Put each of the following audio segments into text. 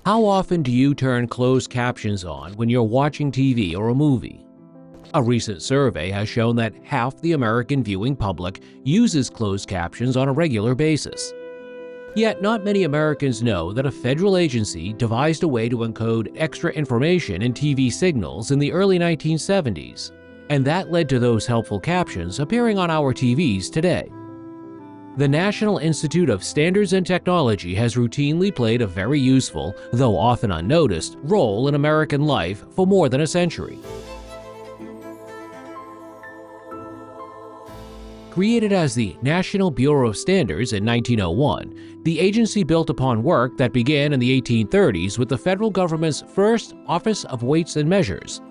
How often do you turn closed captions on when you're watching TV or a movie? A recent survey has shown that half the American viewing public uses closed captions on a regular basis. Yet not many Americans know that a federal agency devised a way to encode extra information in TV signals in the early 1970s, and that led to those helpful captions appearing on our TVs today. The National Institute of Standards and Technology has routinely played a very useful, though often unnoticed, role in American life for more than a century. Created as the National Bureau of Standards in 1901, the agency built upon work that began in the 1830s with the federal government's first Office of Weights and Measures.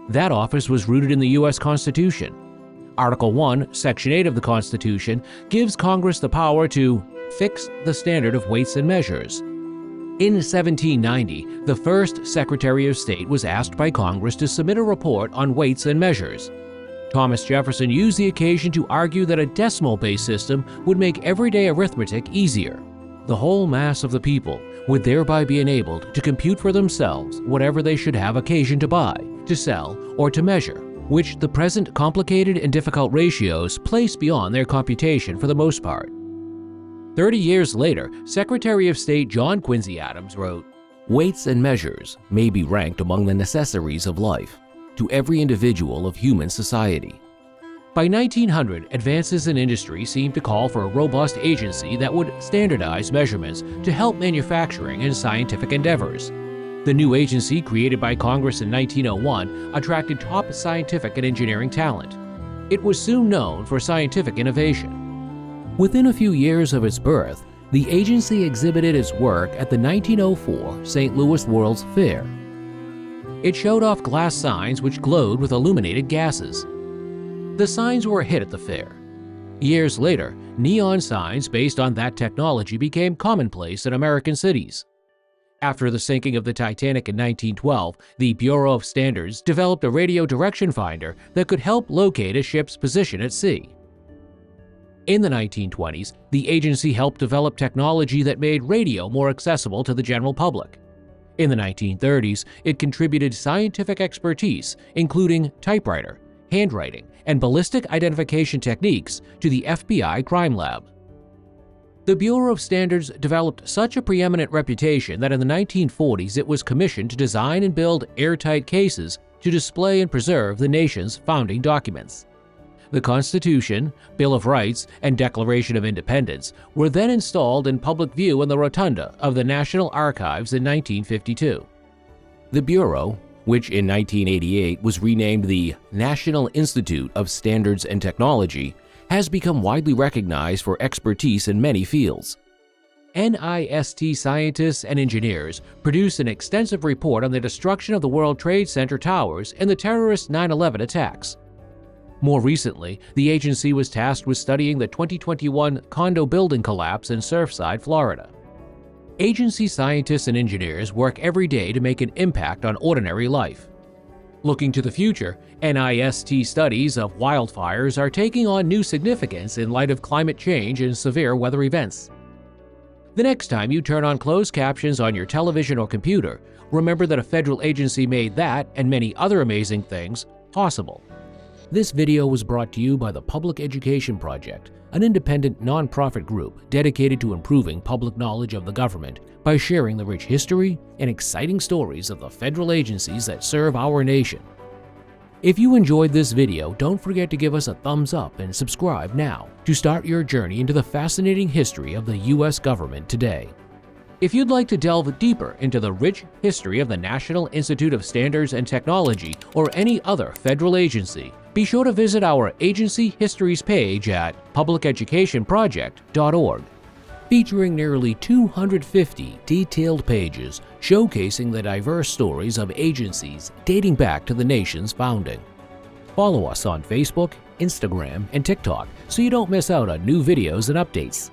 That office was rooted in the U.S. Constitution. Article 1, Section 8 of the Constitution gives Congress the power to fix the standard of weights and measures. In 1790, the first Secretary of State was asked by Congress to submit a report on weights and measures. Thomas Jefferson used the occasion to argue that a decimal-based system would make everyday arithmetic easier. The whole mass of the people would thereby be enabled to compute for themselves whatever they should have occasion to buy, to sell, or to measure, which the present complicated and difficult ratios place beyond their computation for the most part. 30 years later, Secretary of State John Quincy Adams wrote, "Weights and measures may be ranked among the necessaries of life to every individual of human society." By 1900, advances in industry seemed to call for a robust agency that would standardize measurements to help manufacturing and scientific endeavors. The new agency, created by Congress in 1901, attracted top scientific and engineering talent. It was soon known for scientific innovation. Within a few years of its birth, the agency exhibited its work at the 1904 St. Louis World's Fair. It showed off glass signs which glowed with illuminated gases. The signs were a hit at the fair. Years later, neon signs based on that technology became commonplace in American cities. After the sinking of the Titanic in 1912, the Bureau of Standards developed a radio direction finder that could help locate a ship's position at sea. In the 1920s, the agency helped develop technology that made radio more accessible to the general public. In the 1930s, it contributed scientific expertise, including typewriter, handwriting, and ballistic identification techniques to the FBI crime lab. The Bureau of Standards developed such a preeminent reputation that in the 1940s it was commissioned to design and build airtight cases to display and preserve the nation's founding documents. The Constitution, Bill of Rights, and Declaration of Independence were then installed in public view in the rotunda of the National Archives in 1952. The Bureau, which in 1988 was renamed the National Institute of Standards and Technology, has become widely recognized for expertise in many fields. NIST scientists and engineers produced an extensive report on the destruction of the World Trade Center towers in the terrorist 9/11 attacks. More recently, the agency was tasked with studying the 2021 condo building collapse in Surfside, Florida. Agency scientists and engineers work every day to make an impact on ordinary life. Looking to the future, NIST studies of wildfires are taking on new significance in light of climate change and severe weather events. The next time you turn on closed captions on your television or computer, remember that a federal agency made that and many other amazing things possible. This video was brought to you by the Public Education Project, an independent nonprofit group dedicated to improving public knowledge of the government by sharing the rich history and exciting stories of the federal agencies that serve our nation. If you enjoyed this video, don't forget to give us a thumbs up and subscribe now to start your journey into the fascinating history of the U.S. government today. If you'd like to delve deeper into the rich history of the National Institute of Standards and Technology or any other federal agency, be sure to visit our Agency Histories page at publiceducationproject.org, featuring nearly 250 detailed pages showcasing the diverse stories of agencies dating back to the nation's founding. Follow us on Facebook, Instagram, and TikTok so you don't miss out on new videos and updates.